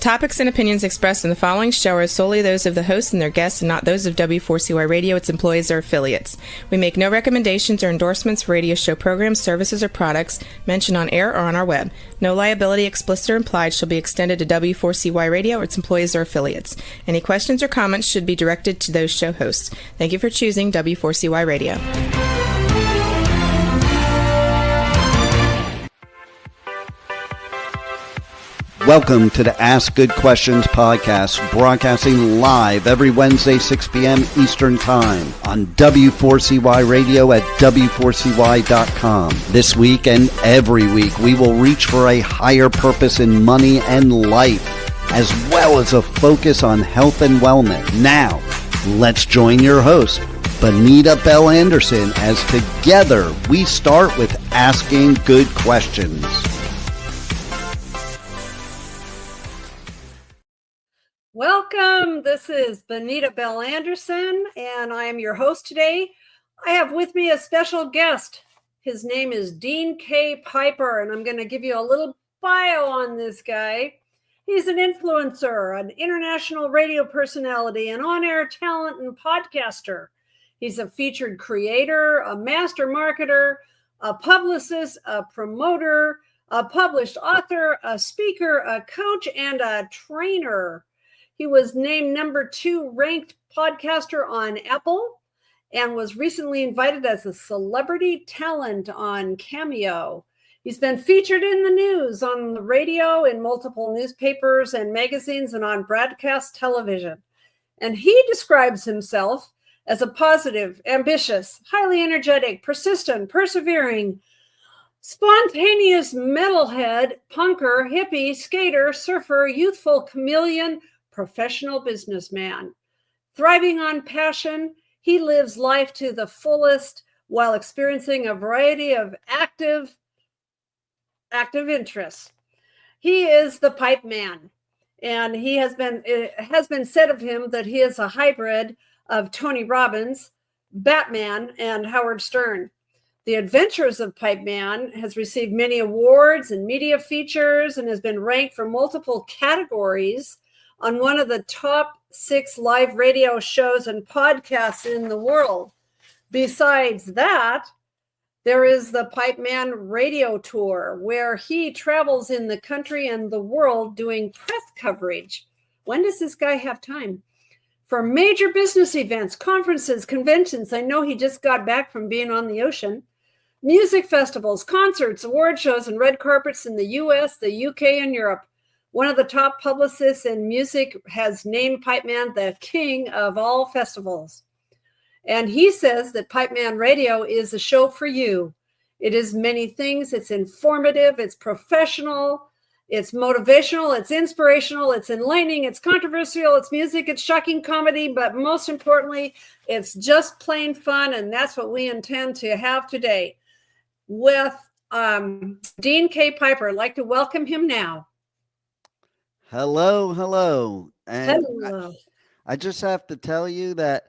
topics and opinions expressed in the following show are solely those of the hosts and their guests and not those of W4CY Radio, its employees, or affiliates. We make no recommendations or endorsements for radio show programs, services, or products mentioned on air or on our web. No liability, explicit or implied, shall be extended to W4CY Radio or its employees or affiliates. Any questions or comments should be directed to those show hosts. Thank you for choosing W4CY Radio. Welcome to the Ask Good Questions podcast, broadcasting live every Wednesday, 6 p.m. Eastern Time on W4CY Radio at W4CY.com. This week and every week, we will reach for a higher purpose in money and life, as well as a focus on health and wellness. Now, let's join your host, Bonita Bell-Andersen, as together we start with Asking Good Questions. Welcome. This is Bonita Bell-Andersen, and I am your host today. I have with me a special guest. His name is Dean K. Piper, and I'm going to give you a little bio on this guy. He's an influencer, an international radio personality, an on-air talent and podcaster. He's a featured creator, a master marketer, a publicist, a promoter, a published author, a speaker, a coach, and a trainer. He was named number 2 ranked podcaster on Apple and was recently invited as a celebrity talent on Cameo. He's been featured in the news, on the radio, in multiple newspapers and magazines, and on broadcast television. And he describes himself as a positive, ambitious, highly energetic, persistent, persevering, spontaneous metalhead, punker, hippie, skater, surfer, youthful chameleon, professional businessman. Thriving on passion, he lives life to the fullest while experiencing a variety of active interests. He is the pipe man, and it has been said of him that he is a hybrid of Tony Robbins, Batman, and Howard Stern. The Adventures of Pipe Man has received many awards and media features and has been ranked for multiple categories on one of the top 6 live radio shows and podcasts in the world. Besides that, there is the Pipe Man Radio Tour, where he travels in the country and the world doing press coverage. When does this guy have time? For major business events, conferences, conventions. I know he just got back from being on the ocean. Music festivals, concerts, award shows, and red carpets in the US, the UK, and Europe. One of the top publicists in music has named Pipe Man the king of all festivals. And he says that Pipe Man Radio is a show for you. It is many things. It's informative, it's professional, it's motivational, it's inspirational, it's enlightening, it's controversial, it's music, it's shocking comedy, but most importantly, it's just plain fun. And that's what we intend to have today with Dean K. Piper. I'd like to welcome him now. Hello. And Hello. I just have to tell you that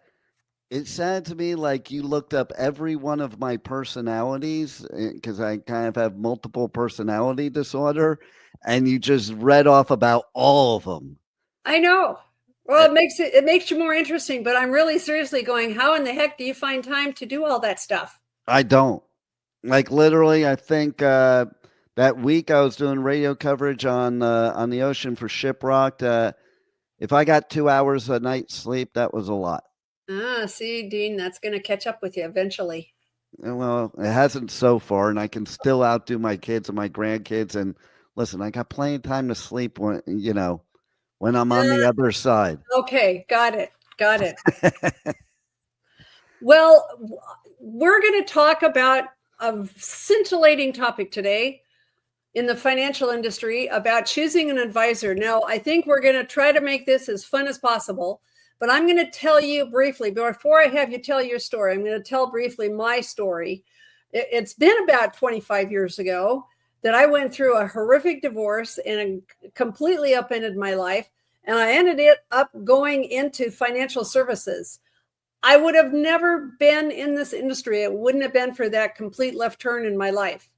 it sounded to me like you looked up every one of my personalities, because I kind of have multiple personality disorder, and you just read off about all of them. I know. Well, it makes you more interesting, but I'm really seriously going, how in the heck do you find time to do all that stuff? I don't. Like, literally, I think that week I was doing radio coverage on the ocean for Shiprocked. If I got 2 hours a night sleep, that was a lot. See, Dean, that's going to catch up with you eventually. Well, it hasn't so far, and I can still outdo my kids and my grandkids. And listen, I got plenty of time to sleep when I'm on the other side. Okay, got it. Well, we're going to talk about a scintillating topic today in the financial industry about choosing an advisor. Now, I think we're going to try to make this as fun as possible, but I'm going to tell you briefly, before I have you tell your story, I'm going to tell briefly my story. It's been about 25 years ago that I went through a horrific divorce and completely upended my life, and I ended up going into financial services. I would have never been in this industry. It wouldn't have been for that complete left turn in my life.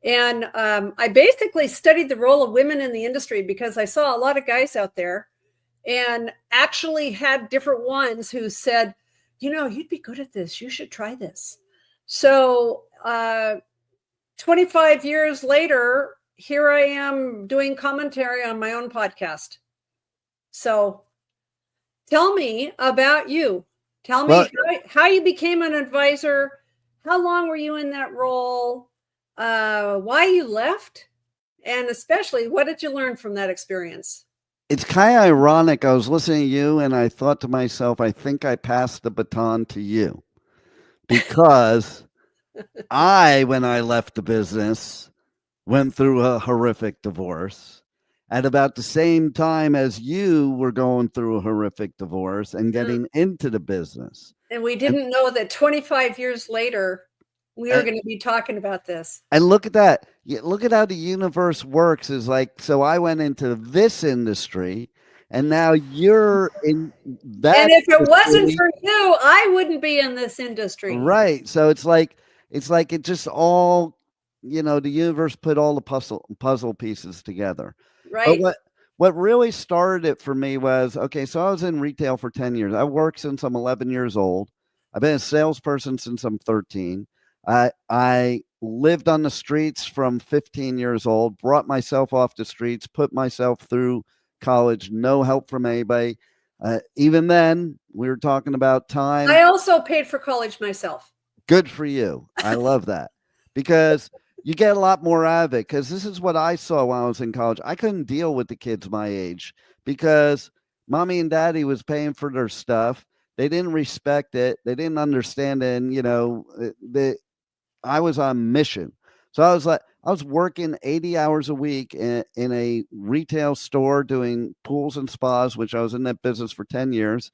And I basically studied the role of women in the industry because I saw a lot of guys out there and actually had different ones who said, you'd be good at this. You should try this. So 25 years later, here I am doing commentary on my own podcast. So tell me about you. Tell me how you became an advisor. How long were you in that role? Why you left? And especially, what did you learn from that experience? It's kind of ironic. I was listening to you and I thought to myself, I think I passed the baton to you because when I left the business, went through a horrific divorce at about the same time as you were going through a horrific divorce and getting into the business. And we didn't know that 25 years later, we are going to be talking about this. And look at that. Look at how the universe works is like, so I went into this industry and now you're in that. And if it wasn't for you, I wouldn't be in this industry. Right. So it's like it just all, the universe put all the puzzle pieces together. Right. But what really started it for me was, okay, so I was in retail for 10 years. I worked since I'm 11 years old. I've been a salesperson since I'm 13. I lived on the streets from 15 years old, brought myself off the streets, put myself through college, no help from anybody. Even then, we were talking about time. I also paid for college myself. Good for you. I love that because you get a lot more out of it. Because this is what I saw when I was in college. I couldn't deal with the kids my age because mommy and daddy was paying for their stuff. They didn't respect it. They didn't understand it. And, I was on mission. So I was working 80 hours a week in a retail store doing pools and spas, which I was in that business for 10 years.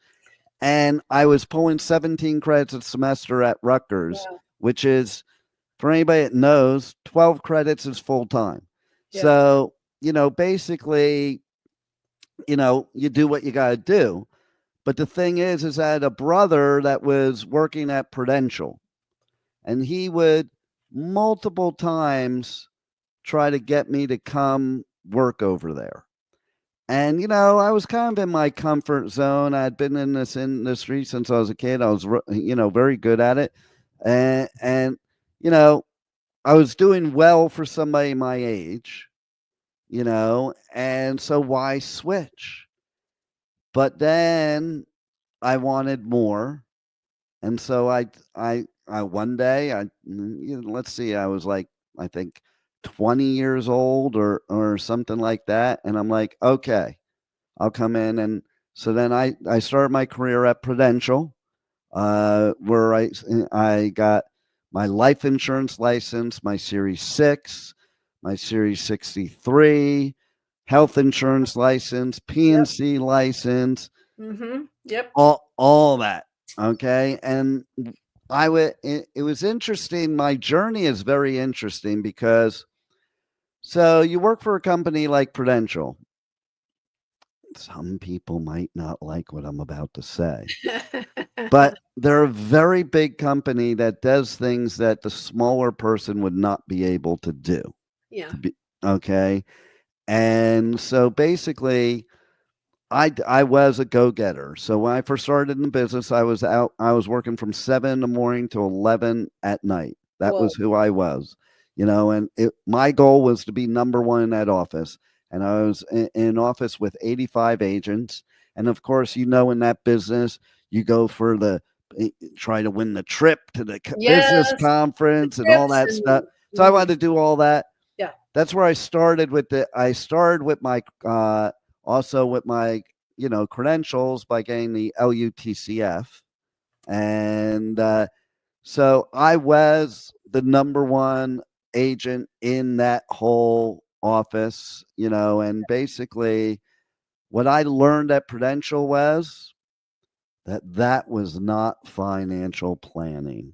And I was pulling 17 credits a semester at Rutgers, which is, for anybody that knows, 12 credits is full time. Yeah. So, basically, you do what you got to do. But the thing is I had a brother that was working at Prudential. And he would multiple times try to get me to come work over there. And, I was kind of in my comfort zone. I'd been in this industry since I was a kid. I was, very good at it. And I was doing well for somebody my age, and so why switch? But then I wanted more. And so I one day let's see, I was like, I think 20 years old or something like that. And I'm like, okay, I'll come in. And so then I started my career at Prudential, where I got my life insurance license, my Series 6, my Series 63, health insurance license, P&C license, all that. Okay. And it was interesting. My journey is very interesting because, so you work for a company like Prudential. Some people might not like what I'm about to say, but they're a very big company that does things that the smaller person would not be able to do. Yeah. Okay. And so basically, I was a go-getter. So when I first started in the business, I was working from 7 in the morning to 11 at night. That was who I was, and my goal was to be number one in that office. And I was in an office with 85 agents. And of course, in that business, you go for try to win the trip to the business conference and all that stuff. So I wanted to do all that. Yeah. That's where I started with my, also with my, credentials by getting the LUTCF. And so I was the number one agent in that whole office, and basically what I learned at Prudential was that was not financial planning.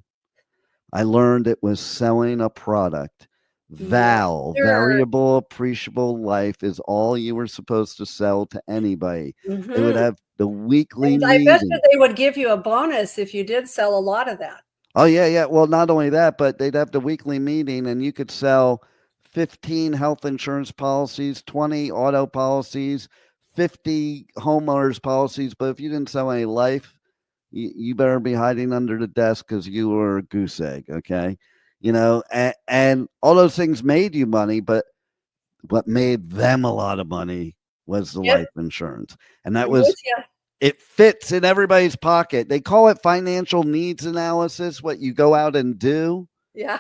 I learned it was selling a product. Variable appreciable life is all you were supposed to sell to anybody. They would have the weekly meeting. I bet that they would give you a bonus if you did sell a lot of that. Oh yeah. Well, not only that, but they'd have the weekly meeting and you could sell 15 health insurance policies, 20 auto policies, 50 homeowners policies. But if you didn't sell any life, you better be hiding under the desk because you were a goose egg. Okay. And all those things made you money, but what made them a lot of money was the life insurance. And that was, it fits in everybody's pocket. They call it financial needs analysis, what you go out and do. Yeah.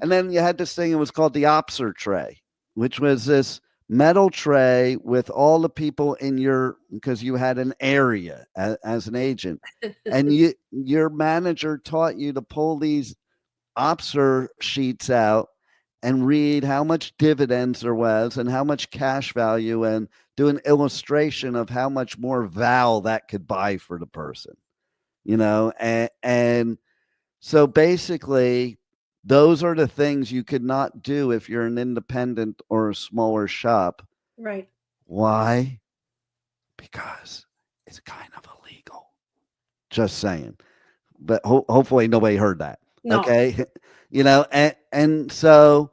And then you had this thing, it was called the Opser tray, which was this metal tray with all the people in because you had an area as an agent. And your manager taught you to pull these Opser sheets out and read how much dividends there was and how much cash value, and do an illustration of how much more val that could buy for the person, and so basically those are the things you could not do if you're an independent or a smaller shop. Right. Why? Because it's kind of illegal. Just saying. But hopefully nobody heard that. No. Okay. And so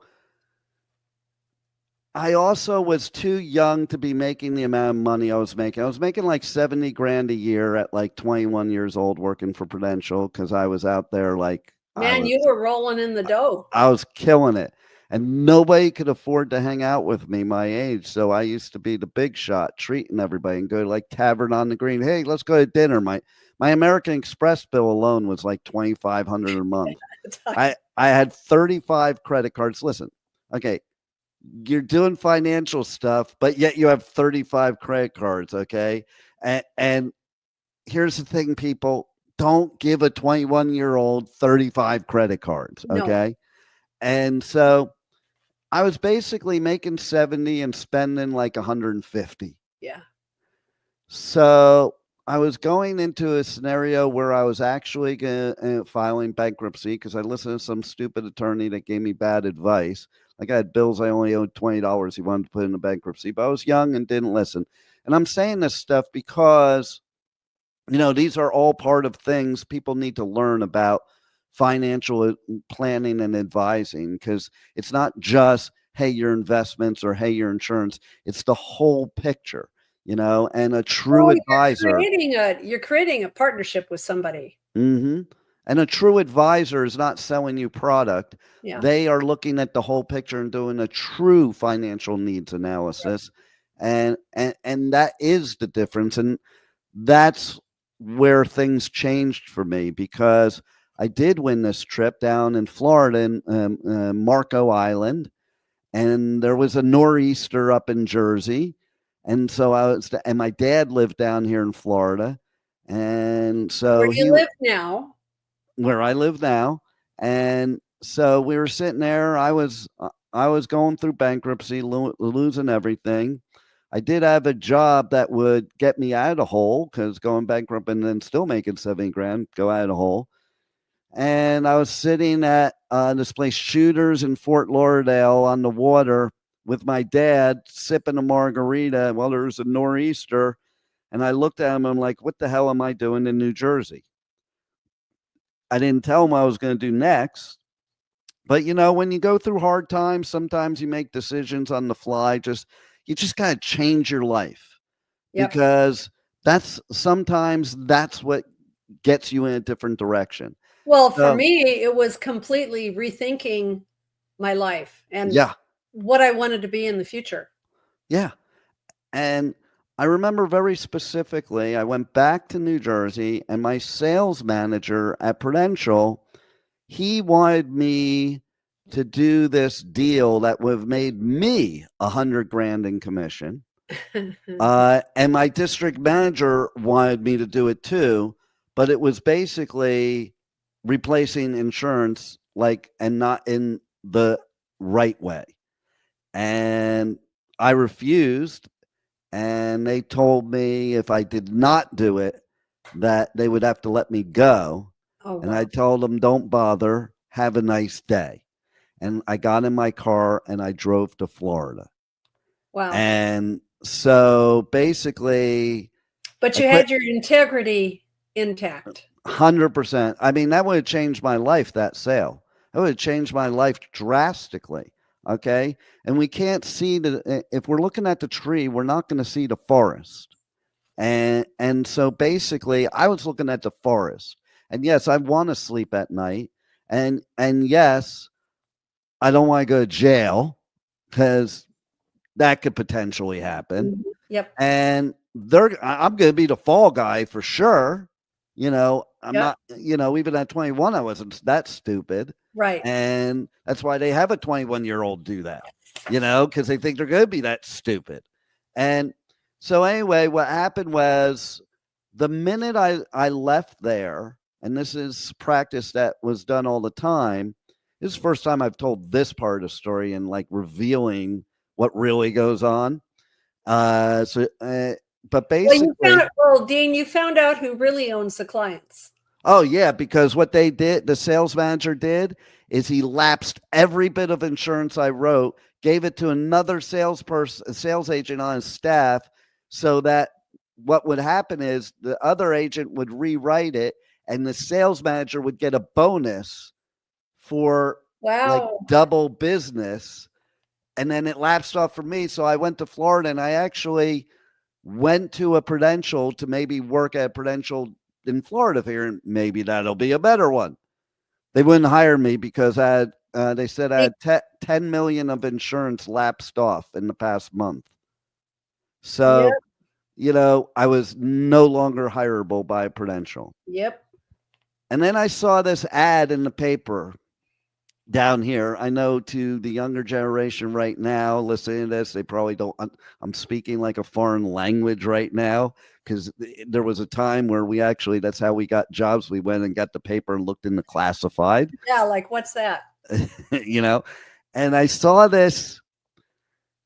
I also was too young to be making the amount of money I was making. I was making like 70 grand a year at like 21 years old working for Prudential, because I was out there like, man, you were rolling in the dough. I was killing it. And nobody could afford to hang out with me my age. So I used to be the big shot, treating everybody, and go to like Tavern on the Green. Hey, let's go to dinner. My American Express bill alone was like $2,500 a month. I had 35 credit cards. Listen, okay, you're doing financial stuff, but yet you have 35 credit cards, okay? And here's the thing, people. Don't give a 21-year-old 35 credit cards, okay? No. And so I was basically making 70 and spending like 150. Yeah. So I was going into a scenario where I was actually filing bankruptcy because I listened to some stupid attorney that gave me bad advice. Like, I had bills I only owed $20 he wanted to put in a bankruptcy, but I was young and didn't listen. And I'm saying this stuff because, these are all part of things people need to learn about financial planning and advising, because it's not just, hey, your investments or hey, your insurance. It's the whole picture, and a true advisor. You're creating a partnership with somebody. Mm-hmm. And a true advisor is not selling you product. Yeah. They are looking at the whole picture and doing a true financial needs analysis. Yeah. And that is the difference. And that's where things changed for me, because I did win this trip down in Florida in Marco Island, and there was a nor'easter up in Jersey. And so and my dad lived down here in Florida. And so where you live now. Where I live now. And so we were sitting there. I was going through bankruptcy, losing everything. I did have a job that would get me out of the hole, because going bankrupt and then still making 70 grand, go out of the hole. And I was sitting at this place, Shooters in Fort Lauderdale, on the water with my dad, sipping a margarita. Well, there was a nor'easter. And I looked at him and I'm like, what the hell am I doing in New Jersey? I didn't tell him what I was going to do next. But, when you go through hard times, sometimes you make decisions on the fly. You just got to change your life. Yep. Because that's what gets you in a different direction. Well, for me, it was completely rethinking my life and what I wanted to be in the future. Yeah. And I remember very specifically, I went back to New Jersey, and my sales manager at Prudential, he wanted me to do this deal that would have made me $100 grand in commission. And my district manager wanted me to do it too, but it was basically replacing insurance, and not in the right way. And I refused. And they told me if I did not do it, that they would have to let me go. Oh, wow. And I told them, don't bother. Have a nice day. And I got in my car and I drove to Florida. Wow. And so basically. But you had your integrity intact. 100%. I mean, that would have changed my life, that sale. That would have changed my life drastically. Okay. And we can't see if we're looking at the tree, we're not going to see the forest. And so basically I was looking at the forest. And yes, I want to sleep at night. And yes, I don't want to go to jail because that could potentially happen. Mhm. Yep. And I'm going to be the fall guy for sure. I'm Yep. not, even at 21, I wasn't that stupid. Right. And that's why they have a 21-year-old do that, because they think they're going to be that stupid. And so anyway, what happened was the minute I left there, and this is practice that was done all the time. This is the first time I've told this part of the story and like revealing what really goes on. But basically, Dean, you found out who really owns the clients. Oh yeah, because what they did, the sales manager did, is he lapsed every bit of insurance I wrote, gave it to another sales agent on his staff, so that what would happen is the other agent would rewrite it, and the sales manager would get a bonus for like double business, and then it lapsed off for me. So I went to Florida, and I actually went to a Prudential to maybe work at Prudential in Florida here, and maybe that'll be a better one. They wouldn't hire me because they said I had 10 million of insurance lapsed off in the past month. So, I was no longer hireable by Prudential. Yep. And then I saw this ad in the paper down here. I know to the younger generation right now listening to this, they probably don't. I'm speaking like a foreign language right now, because there was a time where that's how we got jobs. We went and got the paper and looked in the classified. Yeah, like what's that? And I saw this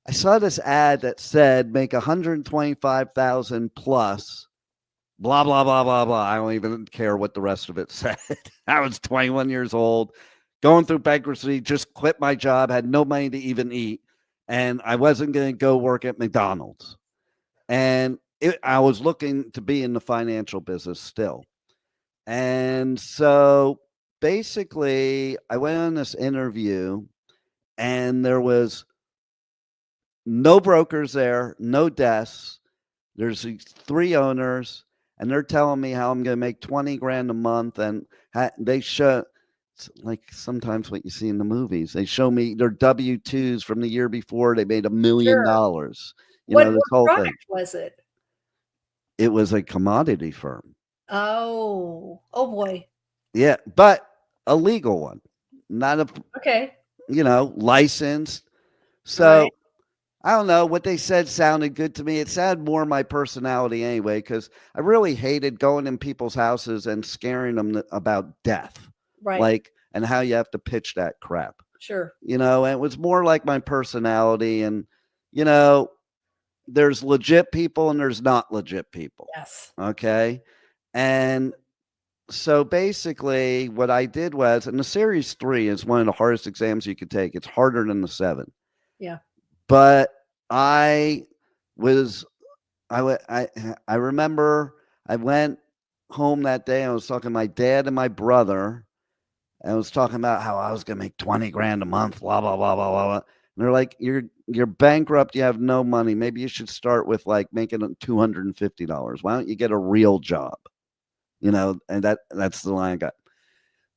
ad that said make 125,000 plus, blah blah blah blah blah. I don't even care what the rest of it said. I was 21 years old, going through bankruptcy, just quit my job, had no money to even eat, and I wasn't going to go work at McDonald's. And I was looking to be in the financial business still. And so basically I went on this interview, and there was no brokers there, no desks. There's 3 owners, and they're telling me how I'm going to make 20 grand a month. And they show, like sometimes what you see in the movies, they show me their W-2s from the year before. They made $1 million. What product was it? It was a commodity firm. Oh boy. Yeah, but a legal one, not licensed. So I don't know, what they said sounded good to me. It sounded more my personality anyway, because I really hated going in people's houses and scaring them about death. Right. And how you have to pitch that crap. Sure. And it was more like my personality. And, there's legit people and there's not legit people. Yes. Okay. And so basically what I did was, and the Series 3 is one of the hardest exams you could take. It's harder than the 7. Yeah. But I remember I went home that day. I was talking to my dad and my brother. I was talking about how I was going to make 20 grand a month, blah, blah, blah, blah, blah. And they're like, you're bankrupt. You have no money. Maybe you should start with like making $250. Why don't you get a real job? And that's the line I got.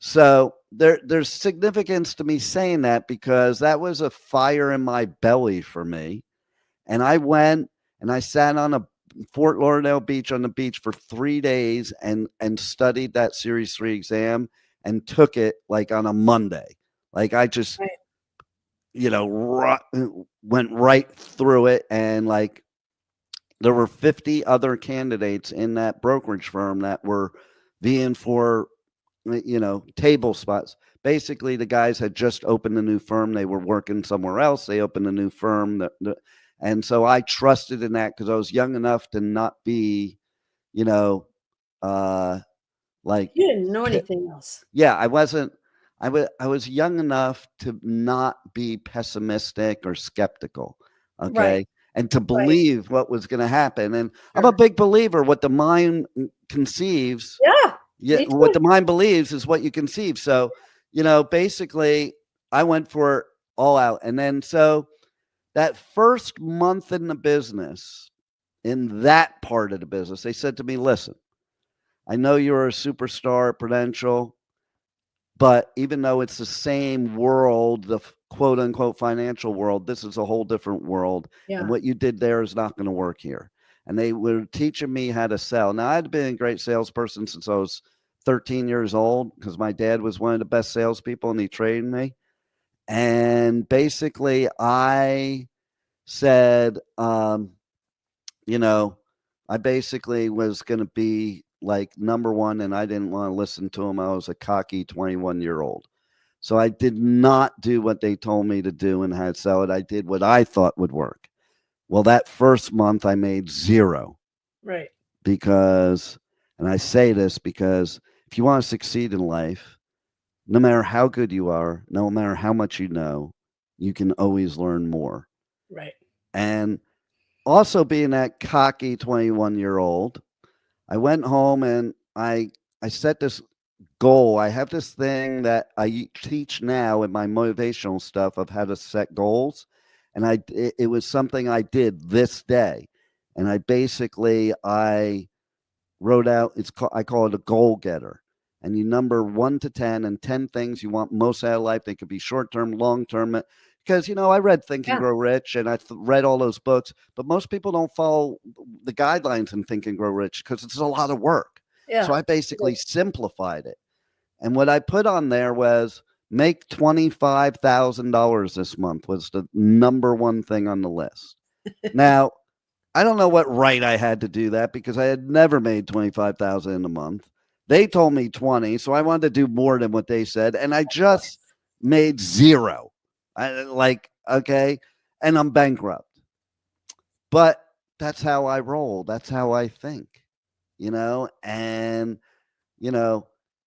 So there's significance to me saying that, because that was a fire in my belly for me. And I went and I sat on a Fort Lauderdale beach on the beach for 3 days and studied that Series 3 exam and took it like on a Monday. Like I just, went right through it. And like there were 50 other candidates in that brokerage firm that were vying for, table spots. Basically, the guys had just opened a new firm. They were working somewhere else. They opened a new firm. And so I trusted in that because I was young enough to not be, like you didn't know anything else. Yeah, I wasn't. I was young enough to not be pessimistic or skeptical. Okay. Right. And to believe what was going to happen. And I'm a big believer. What the mind conceives. Yeah. Yeah. What the mind believes is what you conceive. So, basically I went for it all out. And then so that first month in the business, in that part of the business, they said to me, listen, I know you're a superstar at Prudential, but even though it's the same world, the quote unquote financial world, this is a whole different world. Yeah. And what you did there is not going to work here. And they were teaching me how to sell. Now, I'd been a great salesperson since I was 13 years old because my dad was one of the best salespeople and he trained me. And basically, I said, I basically was going to be like number one, and I didn't want to listen to him. I was a cocky 21-year-old. So I did not do what they told me to do and how to sell it. I did what I thought would work. Well, that first month I made zero. Right. Because, and I say this because if you want to succeed in life, no matter how good you are, no matter how much you know, you can always learn more. Right. And also being that cocky 21-year-old, I went home and I set this goal. I have this thing that I teach now in my motivational stuff of how to set goals. And it was something I did this day. And I wrote out, I call it a goal getter. And you number 1 to 10 and 10 things you want most out of life. They could be short-term, long-term. Because, I read Think and Grow Rich and I read all those books, but most people don't follow the guidelines in Think and Grow Rich because it's a lot of work. Yeah. So I basically simplified it. And what I put on there was make $25,000 this month was the number one thing on the list. Now, I don't know what right I had to do that because I had never made $25,000 in a month. They told me 20, so I wanted to do more than what they said, and I just made zero. Okay, and I'm bankrupt. But that's how I roll. That's how I think, and,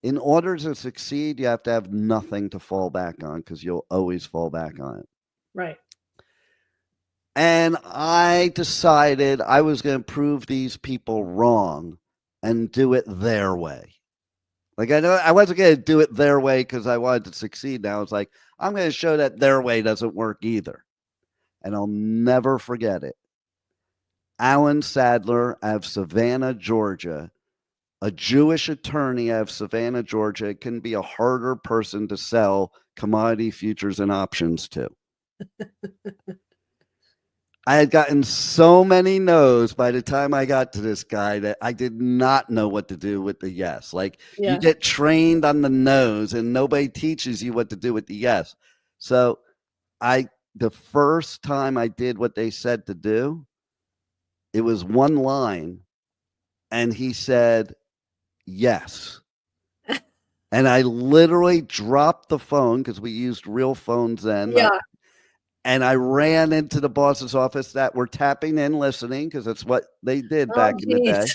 in order to succeed, you have to have nothing to fall back on because you'll always fall back on it. Right. And I decided I was going to prove these people wrong and do it their way. Like, I know I wasn't going to do it their way because I wanted to succeed. Now it's like, I'm going to show that their way doesn't work either. And I'll never forget it. Alan Sadler out of Savannah, Georgia, a Jewish attorney out of Savannah, Georgia, can be a harder person to sell commodity futures and options to. I had gotten so many no's by the time I got to this guy that I did not know what to do with the yes. Like, you get trained on the no's and nobody teaches you what to do with the yes. So the first time I did what they said to do, it was one line and he said, yes. And I literally dropped the phone because we used real phones then. Yeah. And I ran into the boss's office that were tapping in, listening, because that's what they did back in the day.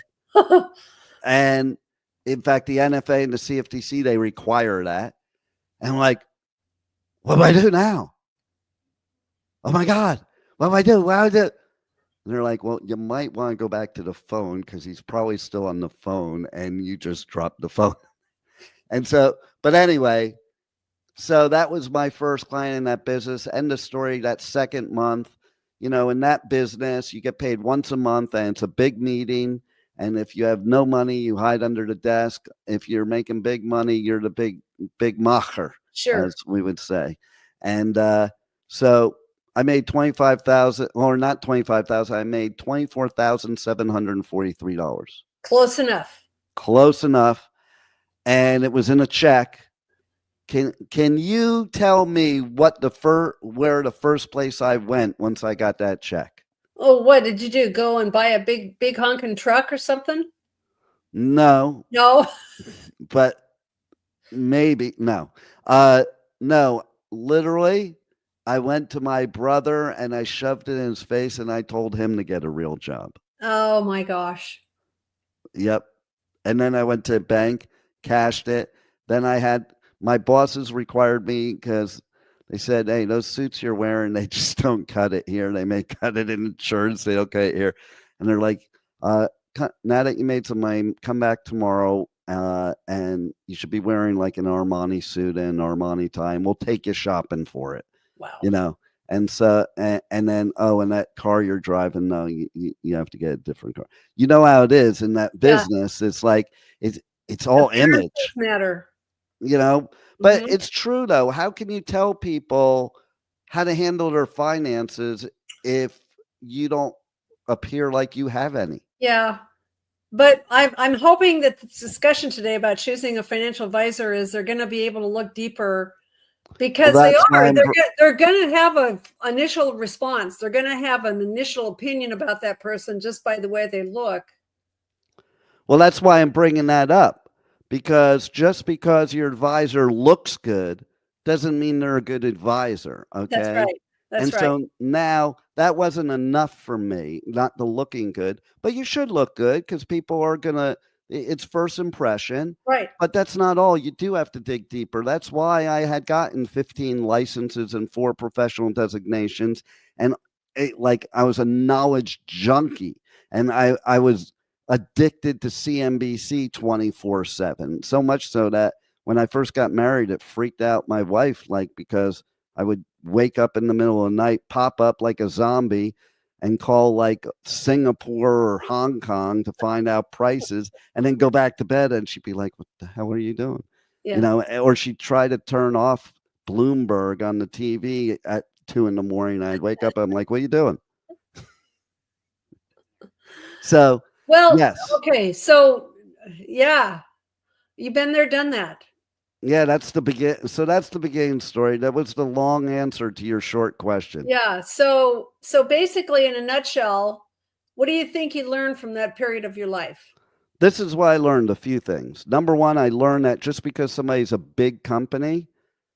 And in fact, the NFA and the CFTC, they require that. And I'm like, what do I do now? Oh my God, what do I do? What do I do? And they're like, well, you might want to go back to the phone because he's probably still on the phone and you just dropped the phone. And so, but anyway, so that was my first client in that business. End of story. That second month, in that business, you get paid once a month and it's a big meeting. And if you have no money, you hide under the desk. If you're making big money, you're the big macher, as we would say. And so I made $25,000, or not $25,000. I made $24,743. Close enough. Close enough. And it was in a check. Can you tell me where the first place I went once I got that check? Oh, what did you do? Go and buy a big honking truck or something? No. No. But maybe no. No, literally, I went to my brother and I shoved it in his face and I told him to get a real job. Oh my gosh. Yep. And then I went to a bank, cashed it. Then my bosses required me because they said, hey, those suits you're wearing, they just don't cut it here. They may cut it in insurance. They don't cut it here. And they're like, now that you made some money, come back tomorrow. and you should be wearing like an Armani suit and Armani tie, and we'll take you shopping for it. Wow. You know, and so and then and that car you're driving, no, you have to get a different car. You know how it is in that business. It's like it's all Appearances image, matter. you know. But Mhm. it's true though. How can you tell people how to handle their finances if you don't appear like you have any? Yeah. But I'm hoping that this discussion today about choosing a financial advisor is they're going to be able to look deeper, because they That's why are. I'm They're going to have an initial response. They're going to have an initial opinion about that person just by the way they look. Well, that's why I'm bringing that up, because just because your advisor looks good doesn't mean they're a good advisor. That's Okay. right. That's And right. so now that wasn't enough for me, not the looking good, but you should look good because people are going to, it's first impression. Right. But that's not all. You do have to dig deeper. That's why I had gotten 15 licenses and 4 professional designations. And like I was a knowledge junkie, and I was addicted to CNBC 24/7. So much so that when I first got married, it freaked out my wife, like, because I would wake up in the middle of the night, pop up like a zombie, and call like Singapore or Hong Kong to find out prices, and then go back to bed. And she'd be like, "What the hell are you doing?" Yeah. You know, or she'd try to turn off Bloomberg on the TV at 2 in the morning. I'd wake up, I'm like, "What are you doing?" So, Well, yes. okay. So, yeah, you've been there, done that. Yeah, that's the beginning story. That was the long answer to your short question. Yeah. So basically, in a nutshell, what do you think you learned from that period of your life? This is what I learned: a few things. Number one, I learned that just because somebody's a big company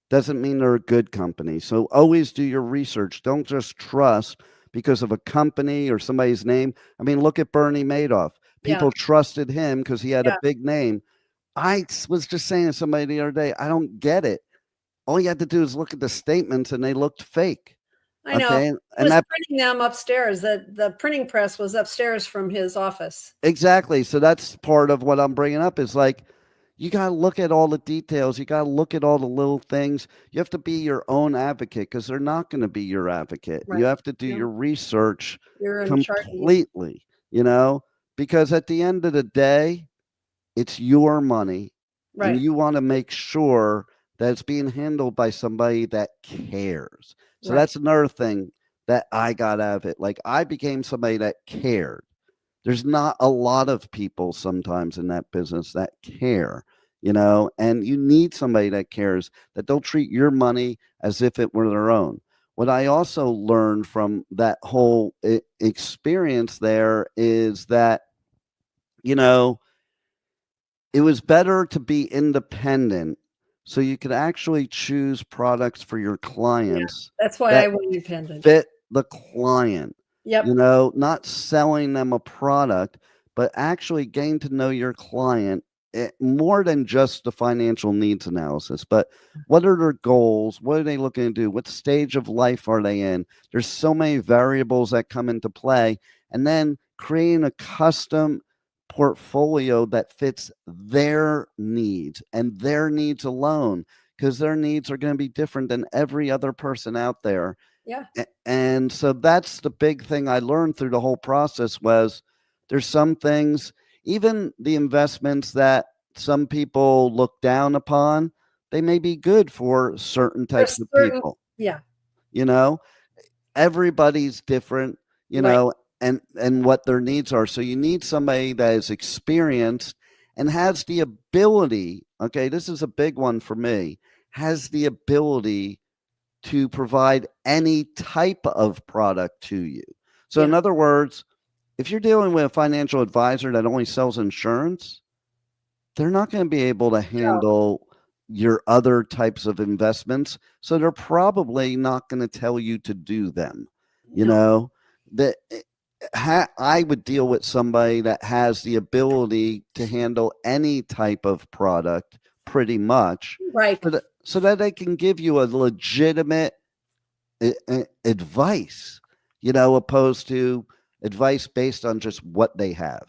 doesn't mean they're a good company. So always do your research. Don't just trust because of a company or somebody's name. I mean, look at Bernie Madoff. Yeah. People trusted him because he had a Yeah. big name. I was just saying to somebody the other day, I don't get it. All you had to do is look at the statements and they looked fake. I know. Okay. He And was that printing them upstairs. The printing press was upstairs from his office. exactly. So that's part of what I'm bringing up is like, you got to look at all the details. You got to look at all the little things. You have to be your own advocate because they're not going to be your advocate. Right. You have to do Yeah. your research You're in charge. completely, because at the end of the day, it's your money and Right. you want to make sure that it's being handled by somebody that cares. So Right. that's another thing that I got out of it. Like, I became somebody that cared. There's not a lot of people sometimes in that business that care, and you need somebody that cares, that they'll treat your money as if it were their own. What I also learned from that whole experience there is that, it was better to be independent so you could actually choose products for your Yeah. clients That's why I that went independent. fit the client. Yep. Not selling them a product, but actually getting to know your client, more than just the financial needs analysis. But what are their goals? What are they looking to do? What stage of life are they in? There's so many variables that come into play. And then creating a custom portfolio that fits their needs and their needs alone, because their needs are going to be different than every other person out there. Yeah. And so that's the big thing I learned through the whole process was there's some things, even the investments that some people look down upon, they may be good for certain types of people. Yeah. Everybody's different, Right. and what their needs are. So you need somebody that is experienced and has the ability, okay, this is a big one for me, has the ability to provide any type of product to you. So in other words, if you're dealing with a financial advisor that only sells insurance, they're not going to be able to handle your other types of investments. So they're probably not going to tell you to do them. That I would deal with somebody that has the ability to handle any type of product pretty much. Right. So that they can give you a legitimate advice, opposed to advice based on just what they have.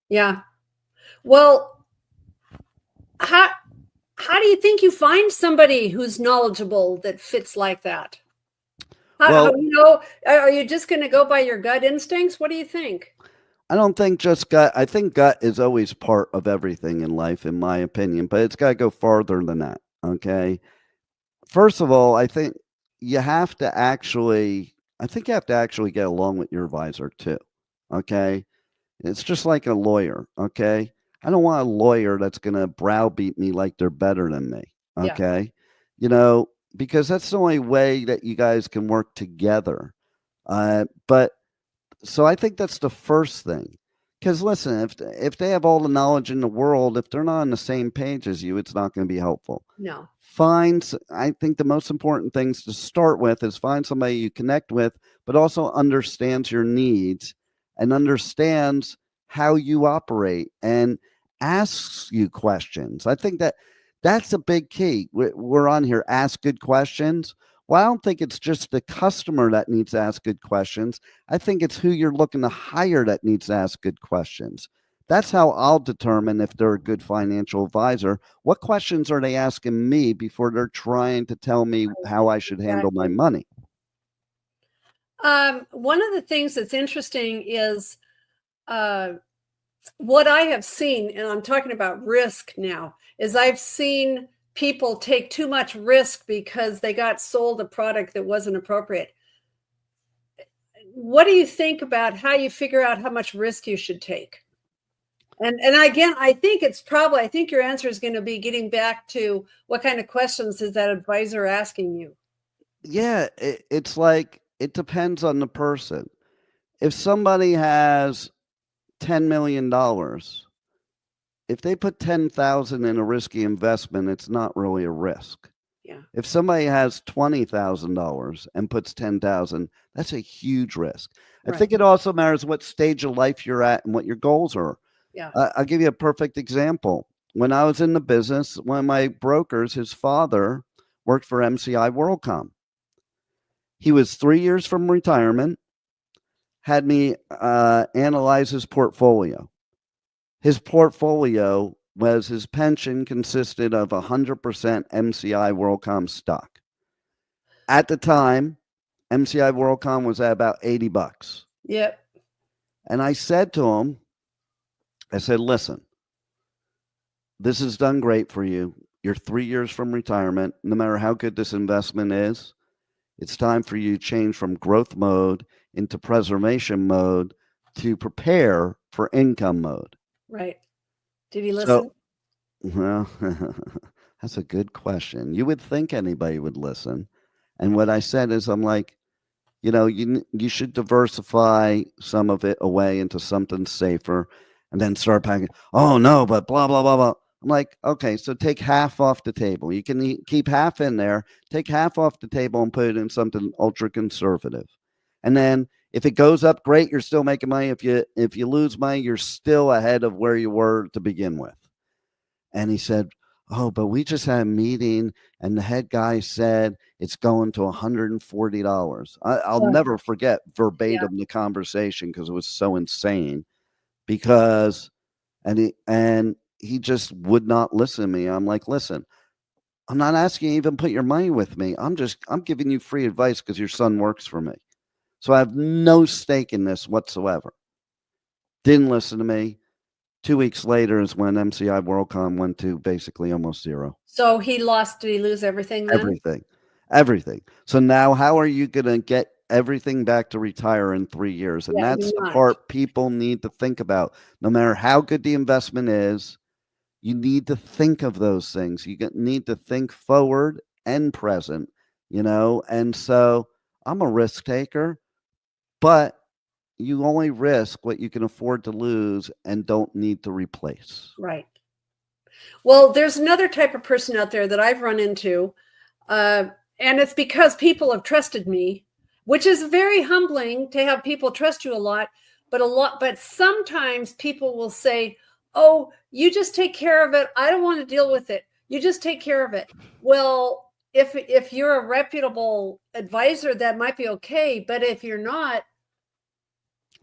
Yeah. Well, how do you think you find somebody who's knowledgeable that fits like that? Well, Are you just going to go by your gut instincts? What do you think? I don't think just gut. I think gut is always part of everything in life, in my opinion, but it's got to go farther than that. Okay. First of all, you have to actually, I think you have to actually get along with your advisor too. Okay. It's just like a lawyer. Okay. I don't want a lawyer that's going to browbeat me like they're better than me. Yeah. Okay. You know, because that's the only way that you guys can work together. But so I think that's the first thing. Because listen, if they have all the knowledge in the world, if they're not on the same page as you, it's not going to be helpful. No. I think the most important things to start with is find somebody you connect with, but also understands your needs and understands how you operate and asks you questions. I think that's a big key. We're on here, ask good questions. Well, I don't think it's just the customer that needs to ask good questions. I think it's who you're looking to hire that needs to ask good questions. That's how I'll determine if they're a good financial advisor. What questions are they asking me before they're trying to tell me how I should handle my money? One of the things that's interesting is what I have seen, and I'm talking about risk now, is I've seen people take too much risk because they got sold a product that wasn't appropriate. What do you think about how you figure out how much risk you should take? And again, I think your answer is going to be getting back to what kind of questions is that advisor asking you? Yeah, it's like it depends on the person. If somebody has $10 million, if they put 10,000 in a risky investment, it's not really a risk. Yeah. If somebody has $20,000 and puts 10,000, that's a huge risk. I Right. think it also matters what stage of life you're at and what your goals are. Yeah. I'll give you a perfect example. When I was in the business, one of my brokers, his father worked for MCI WorldCom. He was 3 years from retirement, had me analyze his portfolio. His portfolio was his pension consisted of 100% MCI WorldCom stock. At the time, MCI WorldCom was at about $80. Yep. And I said to him, listen, this has done great for you. You're 3 years from retirement. No matter how good this investment is, it's time for you to change from growth mode into preservation mode to prepare for income mode. Right. Did he listen? Well, that's a good question. You would think anybody would listen. And what I said is, I'm like, you should diversify some of it away into something safer and then start packing. Oh, no, but blah, blah, blah, blah. I'm like, okay, so take half off the table. You can keep half in there, take half off the table and put it in something ultra conservative. And then if it goes up, great, you're still making money. If you lose money, you're still ahead of where you were to begin with. And he said, oh, but we just had a meeting and the head guy said it's going to $140. I'll never forget verbatim the conversation because it was so insane. And he just would not listen to me. I'm like, listen, I'm not asking you to even put your money with me. I'm giving you free advice because your son works for me. So I have no stake in this whatsoever. Didn't listen to me. 2 weeks later is when MCI WorldCom went to basically almost zero. So he lost. Did he lose everything then? Everything. So now how are you going to get everything back to retire in 3 years? And that's the part people need to think about. No matter how good the investment is, you need to think of those things. You need to think forward and present, And so I'm a risk taker, but you only risk what you can afford to lose and don't need to replace. Right. Well, there's another type of person out there that I've run into, and it's because people have trusted me, which is very humbling to have people trust you a lot. But sometimes people will say, "Oh, you just take care of it. I don't want to deal with it. You just take care of it." Well, if you're a reputable advisor, that might be okay. But if you're not,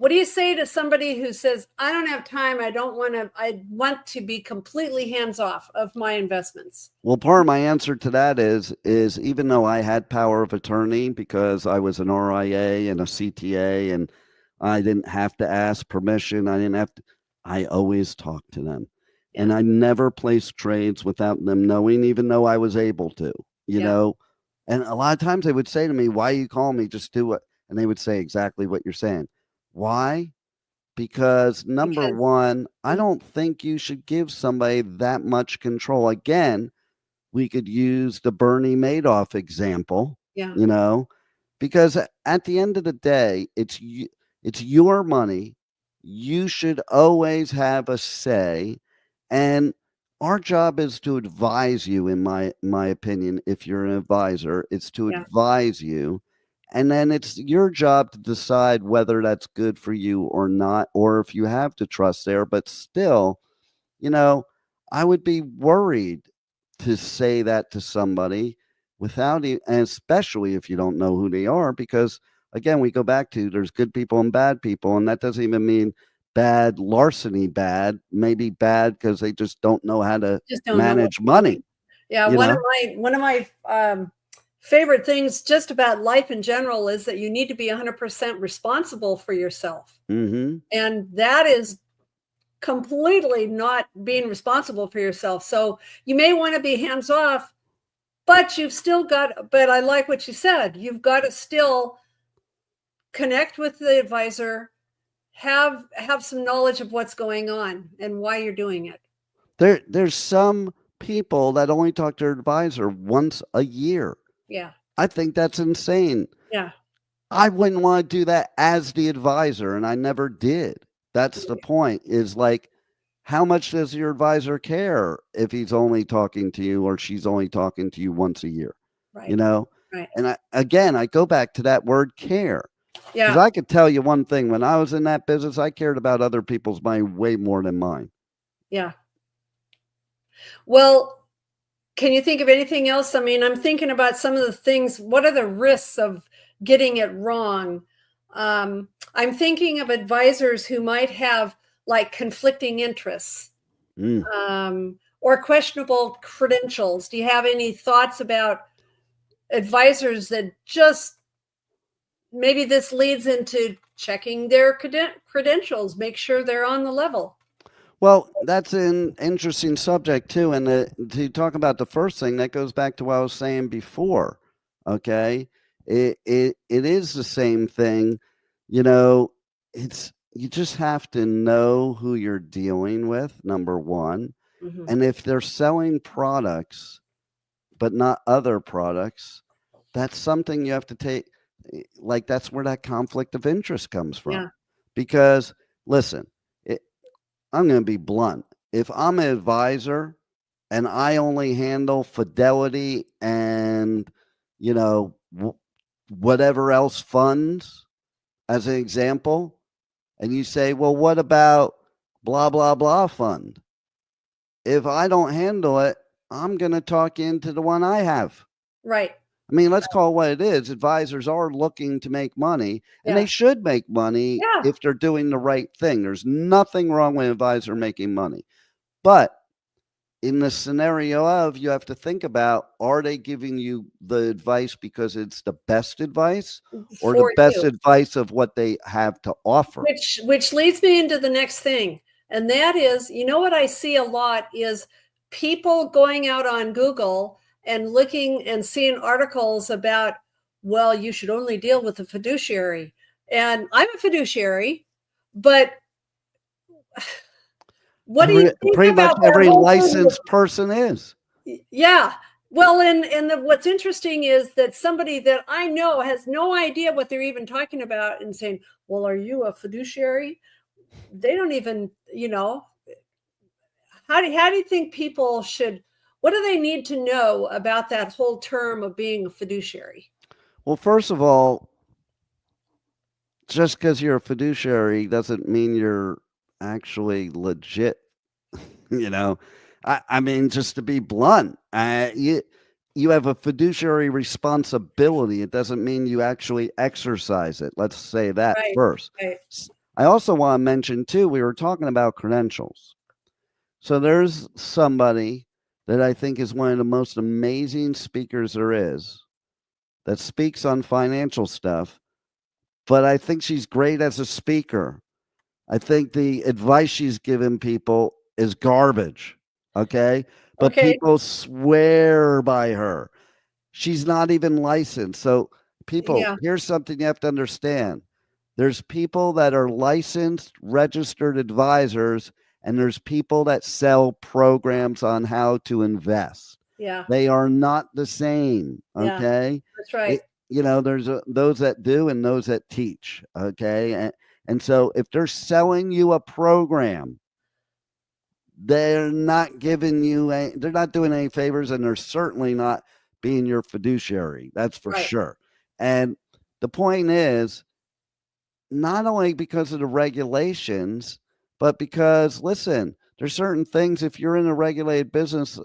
What do you say to somebody who says, I don't have time, I want to be completely hands off of my investments? Well, part of my answer to that is even though I had power of attorney because I was an RIA and a CTA and I didn't have to ask permission, I always talked to them. Yeah. And I never placed trades without them knowing, even though I was able to, you know. And a lot of times they would say to me, why you call me? Just do it. And they would say exactly what you're saying. Why? Because number one, I don't think you should give somebody that much control. Again, we could use the Bernie Madoff example, you know, because at the end of the day, it's your money. You should always have a say. And our job is to advise you, in my opinion. If you're an advisor, it's to advise you. And then it's your job to decide whether that's good for you or not, or if you have to trust there. But still, you know, I would be worried to say that to somebody without, and especially if you don't know who they are, because again, we go back to there's good people and bad people, and that doesn't even mean bad larceny bad, maybe bad because they just don't know how to manage money. Yeah, one of my favorite things just about life in general is that you need to be 100% responsible for yourself. Mm-hmm. And that is completely not being responsible for yourself. So you may want to be hands off, but but I like what you said. You've got to still connect with the advisor, have some knowledge of what's going on and why you're doing it. There's some people that only talk to their advisor once a year. Yeah. I think that's insane. Yeah. I wouldn't want to do that as the advisor, and I never did. That's the point, is like, how much does your advisor care if he's only talking to you or she's only talking to you once a year? Right. You know? Right. And I go back to that word care. Yeah. Because I could tell you one thing, when I was in that business, I cared about other people's money way more than mine. Yeah. Well, can you think of anything else? I mean, I'm thinking about some of the things. What are the risks of getting it wrong? I'm thinking of advisors who might have like conflicting interests or questionable credentials. Do you have any thoughts about advisors that just maybe this leads into checking their credentials, make sure they're on the level? Well, that's an interesting subject too. And to talk about the first thing, that goes back to what I was saying before. Okay. It is the same thing. You know, you just have to know who you're dealing with, number one. Mm-hmm. And if they're selling products, but not other products, that's something you have to take. Like, that's where that conflict of interest comes from. Yeah. Because listen, I'm going to be blunt. If I'm an advisor and I only handle Fidelity and, you know, whatever else funds, as an example, and you say, well, what about blah, blah, blah fund? If I don't handle it, I'm going to talk into the one I have. Right. I mean, let's call it what it is. Advisors are looking to make money, and they should make money if they're doing the right thing. There's nothing wrong with an advisor making money. But in the scenario of, you have to think about, are they giving you the advice because it's the best advice or the best advice of what they have to offer? Which leads me into the next thing. And that is, you know what I see a lot is people going out on Google and looking and seeing articles about, well, you should only deal with a fiduciary. And I'm a fiduciary, but what do you think pretty about much every licensed person is? Yeah. Well, and what's interesting is that somebody that I know has no idea what they're even talking about and saying, well, are you a fiduciary? They don't even, you know, how do you think people should, what do they need to know about that whole term of being a fiduciary? Well, first of all, just because you're a fiduciary doesn't mean you're actually legit. You know, I mean, just to be blunt, you have a fiduciary responsibility. It doesn't mean you actually exercise it. Let's say that first. Right. I also want to mention too, we were talking about credentials. So there's somebody that I think is one of the most amazing speakers there is that speaks on financial stuff, but I think she's great as a speaker. I think the advice she's given people is garbage. Okay. But Okay. people swear by her. She's not even licensed. So, people, Yeah. here's something you have to understand. There's people that are licensed, registered advisors, and there's people that sell programs on how to invest. Yeah. They are not the same. Yeah. Okay. That's right. There's those that do and those that teach. Okay. And so if they're selling you a program, they're not giving you they're not doing any favors, and they're certainly not being your fiduciary. That's for Right. sure. And the point is, not only because of the regulations, but because, listen, there's certain things, if you're in a regulated business,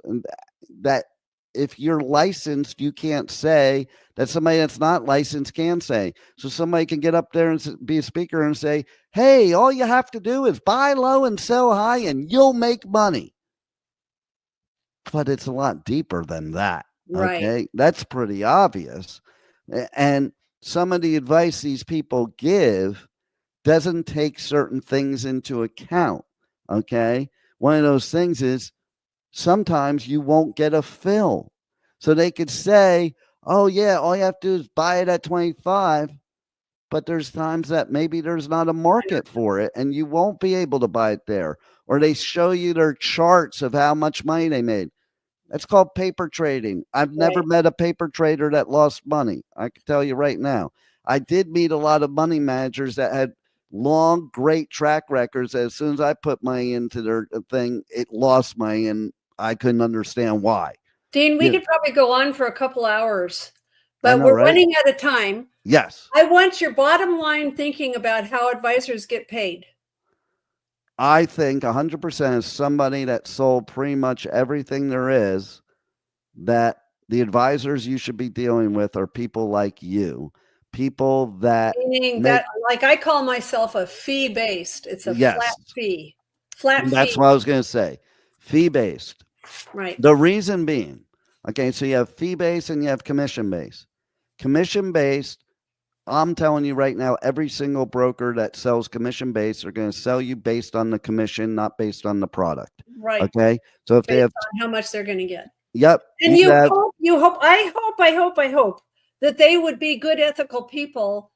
that if you're licensed, you can't say that somebody that's not licensed can say. So somebody can get up there and be a speaker and say, hey, all you have to do is buy low and sell high and you'll make money. But it's a lot deeper than that. Right. Okay. That's pretty obvious. And some of the advice these people give doesn't take certain things into account. Okay. One of those things is sometimes you won't get a fill. So they could say, oh, yeah, all you have to do is buy it at 25. But there's times that maybe there's not a market for it and you won't be able to buy it there. Or they show you their charts of how much money they made. That's called paper trading. I've never met a paper trader that lost money. I can tell you right now. I did meet a lot of money managers that had long, great track records. As soon as I put money into their thing, it lost money, and I couldn't understand why. Dean, we could probably go on for a couple hours, I but know, we're right? running out of time. Yes. I want your bottom line thinking about how advisors get paid. I think 100% is somebody that sold pretty much everything there is, that the advisors you should be dealing with are people like you, people that Meaning that, like, I call myself a fee based. It's a Yes. flat fee. Flat That's fee. what I was going to say. Fee based. Right. The reason being, okay, so you have fee based and you have commission based. Commission based, I'm telling you right now, every single broker that sells commission based are going to sell you based on the commission, not based on the product. Right. Okay. So if they have how much they're going to get. Yep. And I hope that they would be good, ethical people.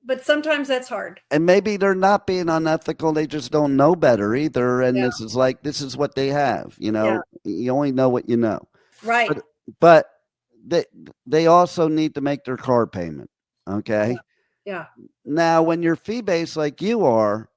But sometimes that's hard. And maybe they're not being unethical. They just don't know better either. And this is what they have. You only know what you know. Right. But they also need to make their car payment. Okay. Yeah. Now, when you're fee based like you are,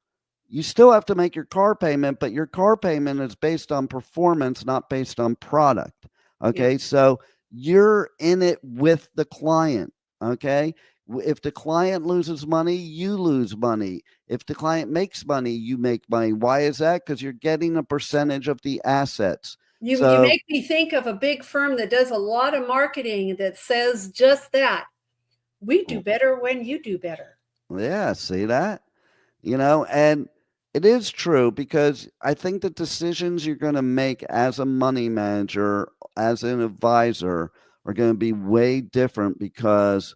you still have to make your car payment, but your car payment is based on performance, not based on product. Okay. Yeah. So you're in it with the client. Okay. If the client loses money, you lose money. If the client makes money, you make money. Why is that? Because you're getting a percentage of the assets. You make me think of a big firm that does a lot of marketing that says just that. We do better when you do better. Yeah, see that? And it is true, because I think the decisions you're going to make as a money manager, as an advisor, are going to be way different, because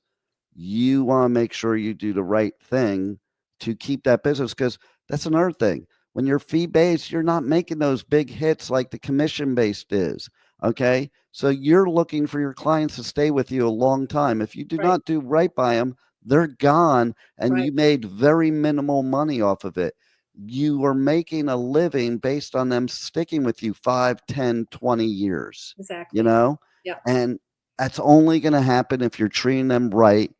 you want to make sure you do the right thing to keep that business. Because that's another thing. When you're fee-based, you're not making those big hits like the commission-based is. Okay. So you're looking for your clients to stay with you a long time. If you do not do right by them, they're gone, and you made very minimal money off of it. You are making a living based on them sticking with you 5, 10, 20 years. Exactly. Yeah. And that's only going to happen if you're treating them right.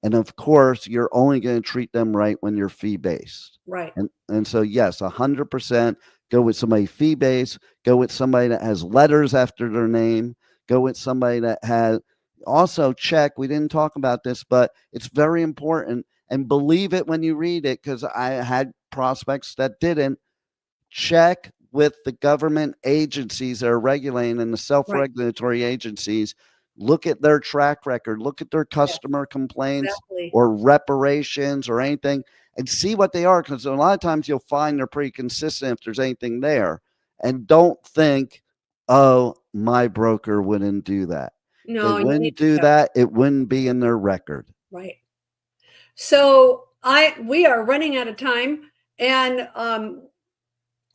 And of course, you're only going to treat them right when you're fee-based. Right. And so, yes, 100% go with somebody fee-based, go with somebody that has letters after their name, go with somebody that has, also check, we didn't talk about this, but it's very important, and believe it when you read it, because I had prospects that didn't. Check with the government agencies that are regulating, and the self-regulatory agencies. Look at their track record, look at their customer complaints or reparations or anything, and see what they are, because a lot of times you'll find they're pretty consistent if there's anything there. And don't think, oh, my broker wouldn't do that. No, they wouldn't do that. It wouldn't be in their record. Right. So we are running out of time, and on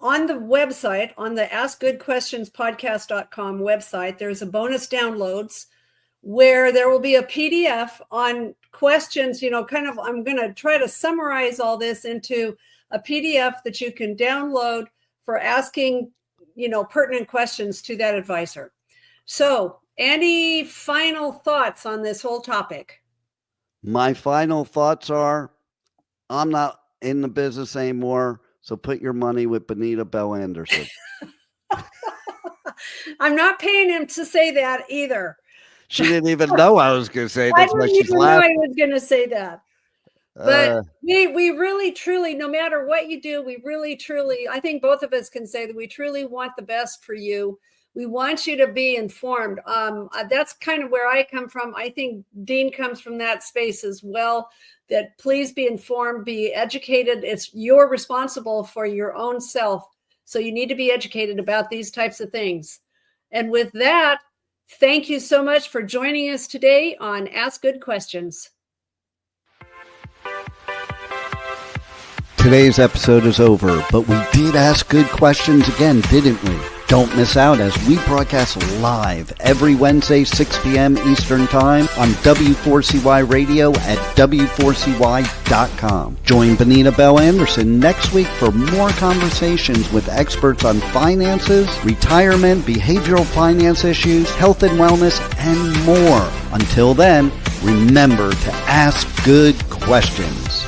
the website, on the askgoodquestionspodcast.com website, there's a bonus downloads where there will be a PDF on questions, I'm going to try to summarize all this into a PDF that you can download for asking, pertinent questions to that advisor. So, any final thoughts on this whole topic? My final thoughts are, I'm not in the business anymore, so put your money with Bonita Bell-Andersen. I'm not paying him to say that either. She didn't even know I was going to say that's why she's laughing. I was going to say that. But we really, truly, no matter what you do, we really, truly, I think both of us can say that we truly want the best for you. We want you to be informed. That's kind of where I come from. I think Dean comes from that space as well, that please be informed, be educated. You're responsible for your own self. So you need to be educated about these types of things. And with that, thank you so much for joining us today on Ask Good Questions. Today's episode is over, but we did ask good questions again, didn't we? Don't miss out as we broadcast live every Wednesday, 6 p.m. Eastern Time on W4CY Radio at W4CY.com. Join Bonita Bell-Andersen next week for more conversations with experts on finances, retirement, behavioral finance issues, health and wellness, and more. Until then, remember to ask good questions.